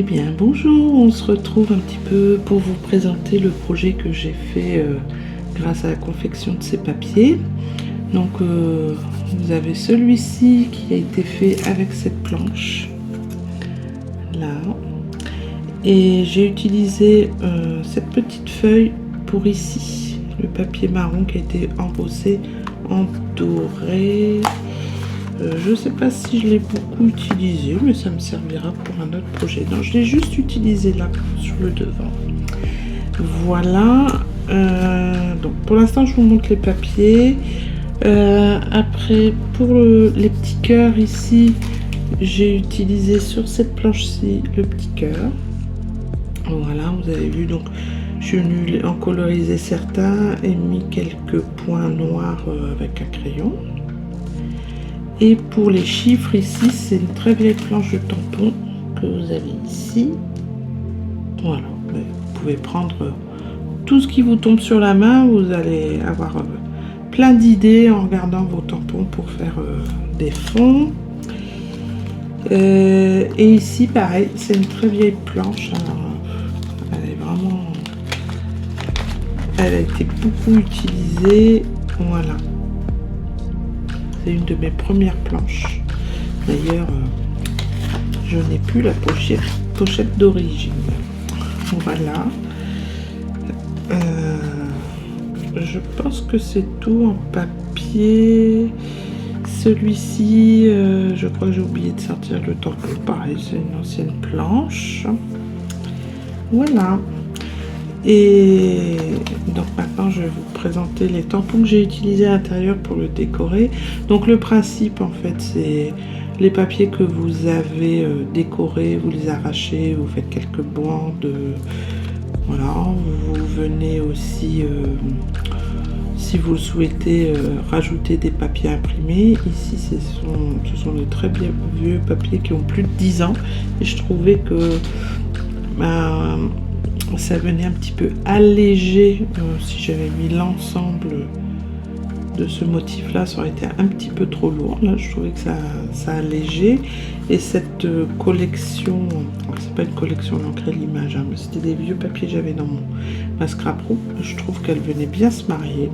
bien, bonjour, on se retrouve un petit peu pour vous présenter le projet que j'ai fait grâce à la confection de ces papiers. Donc vous avez celui-ci qui a été fait avec cette planche là, et j'ai utilisé cette petite feuille pour ici, le papier marron qui a été embossé en doré. Je ne sais pas si je l'ai beaucoup utilisé, mais ça me servira pour un autre projet. Non, je l'ai juste utilisé là sur le devant. Voilà. Donc pour l'instant, je vous montre les papiers. Après, pour les petits cœurs ici, j'ai utilisé sur cette planche-ci le petit cœur. Voilà, vous avez vu. Donc, je suis venue en coloriser certains et mis quelques points noirs avec un crayon. Et pour les chiffres ici, c'est une très vieille planche de tampon que vous avez ici. Voilà, vous pouvez prendre tout ce qui vous tombe sur la main. Vous allez avoir plein d'idées en regardant vos tampons pour faire des fonds. Et ici, pareil, c'est une très vieille planche. Alors, elle est vraiment... Elle a été beaucoup utilisée. Voilà. C'est une de mes premières planches. D'ailleurs, je n'ai plus la pochette d'origine. Voilà. Je pense que c'est tout en papier. Celui-ci, je crois que j'ai oublié de sortir le tampon. Pareil, c'est une ancienne planche. Voilà. Et donc maintenant je vais vous présenter les tampons que j'ai utilisés à l'intérieur pour le décorer. Donc le principe en fait, c'est les papiers que vous avez décorés, vous les arrachez, vous faites quelques bandes. Voilà, vous venez aussi, si vous le souhaitez, rajouter des papiers imprimés. Ici ce sont de très vieux papiers qui ont plus de 10 ans et je trouvais que ça venait un petit peu alléger. Si j'avais mis l'ensemble de ce motif là, ça aurait été un petit peu trop lourd. Là je trouvais que ça allégeait. Et cette collection, c'est pas une collection d'encre à l'image, hein, mais c'était des vieux papiers que j'avais dans ma scrapbook. Je trouve qu'elle venait bien se marier.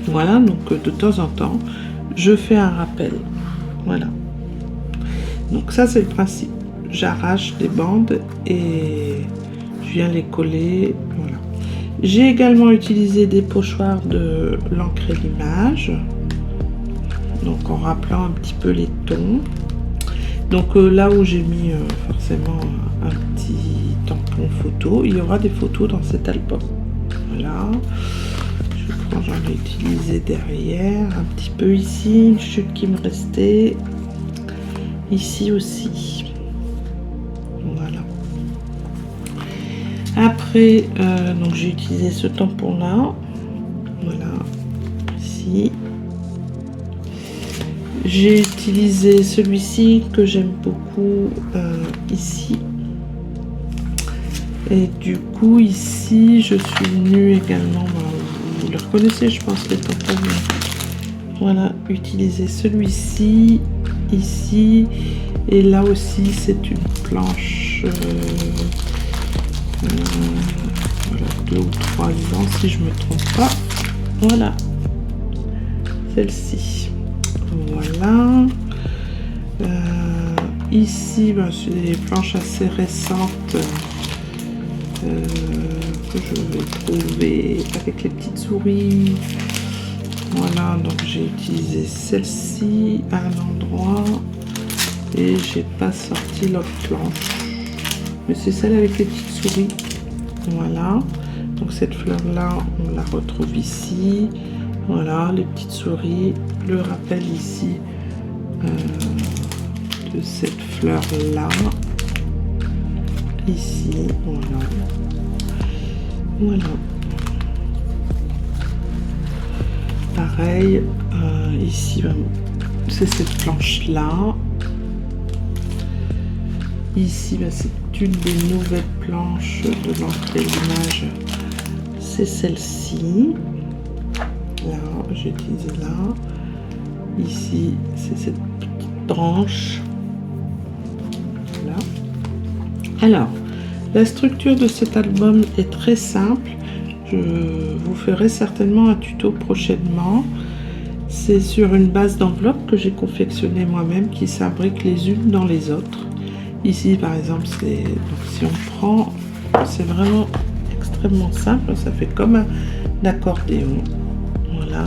Voilà, donc de temps en temps je fais un rappel. Voilà, donc ça c'est le principe. J'arrache des bandes et je viens les coller. Voilà. J'ai également utilisé des pochoirs de l'encre et l'image, donc en rappelant un petit peu les tons. Donc là où j'ai mis forcément un petit tampon photo, il y aura des photos dans cet album. Voilà, je crois que j'en ai utilisé derrière un petit peu ici, une chute qui me restait ici aussi. Voilà. Après, donc j'ai utilisé ce tampon là. Voilà, ici. J'ai utilisé celui-ci que j'aime beaucoup ici. Et du coup, ici, je suis venue également, vous le reconnaissez, je pense, les tampons. Voilà, utiliser celui-ci, ici. Et là aussi, c'est une planche, voilà, 2 ou 3 ans, si je me trompe pas. Voilà, celle-ci. Voilà. Ici, c'est des planches assez récentes que je vais trouver avec les petites souris. Voilà, donc j'ai utilisé celle-ci à un endroit et j'ai pas sorti l'autre planche, mais c'est celle avec les petites souris. Voilà, donc cette fleur là on la retrouve ici. Voilà, les petites souris, le rappel ici de cette fleur là, ici. Voilà, voilà. Pareil, ici c'est cette planche là. Ici c'est une des nouvelles planches de l'encre et l'image, c'est celle-ci. Là, j'ai utilisé là. Ici, c'est cette petite branche. Là. Alors, la structure de cet album est très simple. Je vous ferai certainement un tuto prochainement. C'est sur une base d'enveloppe que j'ai confectionnée moi-même qui s'imbrique les unes dans les autres. Ici par exemple, si on prend, c'est vraiment extrêmement simple, ça fait comme un accordéon. Voilà,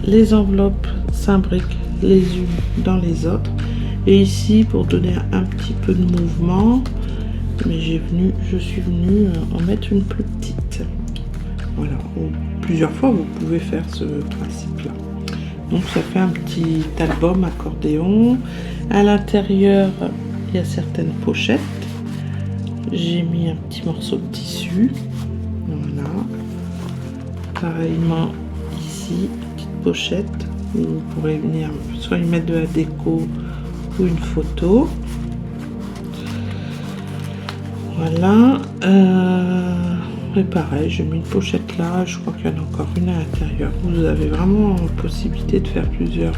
les enveloppes s'imbriquent les unes dans les autres. Et ici, pour donner un petit peu de mouvement, mais je suis venue en mettre une plus petite. Voilà, plusieurs fois vous pouvez faire ce principe là. Donc ça fait un petit album accordéon. À l'intérieur il y a certaines pochettes, j'ai mis un petit morceau de tissu, voilà. Pareillement ici, petite pochette, vous pourrez venir soit y mettre de la déco ou une photo. Voilà, et pareil, j'ai mis une pochette là, je crois qu'il y en a encore une à l'intérieur. Vous avez vraiment possibilité de faire plusieurs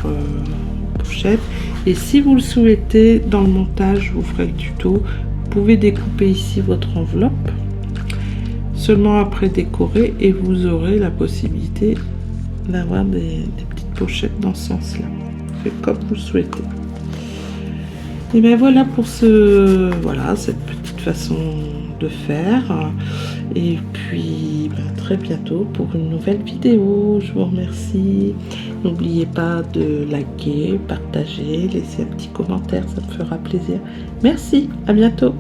pochettes. Et si vous le souhaitez, dans le montage, je vous ferai le tuto. Vous pouvez découper ici votre enveloppe, seulement après décorer, et vous aurez la possibilité d'avoir des petites pochettes dans ce sens-là. Faites comme vous le souhaitez. Et bien voilà pour cette petite façon de faire. Et puis très bientôt pour une nouvelle vidéo. Je vous remercie. N'oubliez pas de liker, partager, laisser un petit commentaire, ça me fera plaisir. Merci, à bientôt.